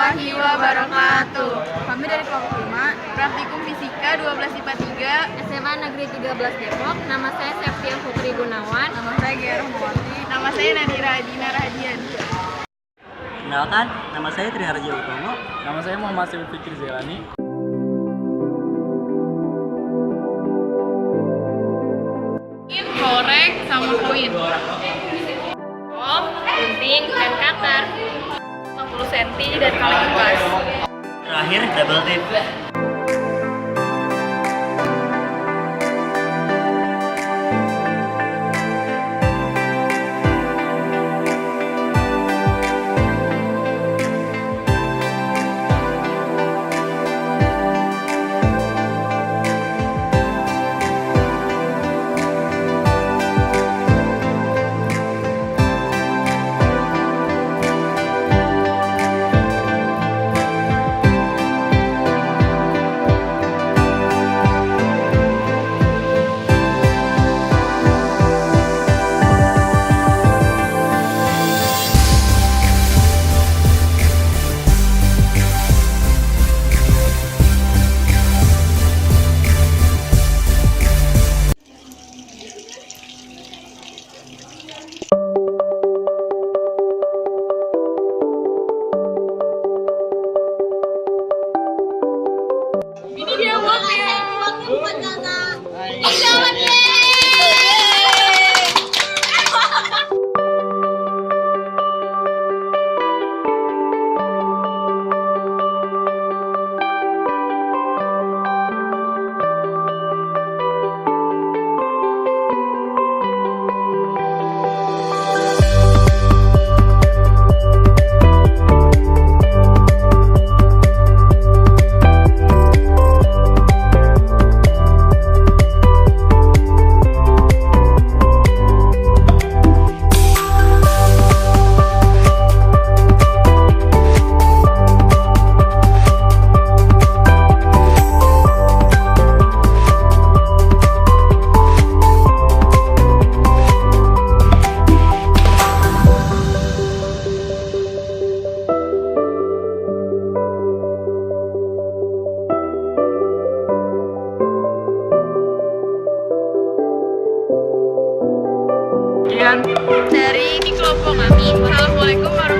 warahmatullahi wabarakatuh. Kami dari kelompok 5 Praktikum Fisika 12 IPA 3. SMA Negeri 13 Depok. Nama saya Septia Putri Gunawan. Nama saya Gia Rahmawati. Nama saya Nadira Adina Rahadian. Kenalkan, nama saya Triharja Utomo. Nama saya Muhammad Syarif Fikri Zelani. Korek sama koin. Gunting dan cutter. 50 cm dan kaleng kertas. Terakhir, double tip. Dari kelompok kami. Assalamualaikum warahmatullahi wabarakatuh.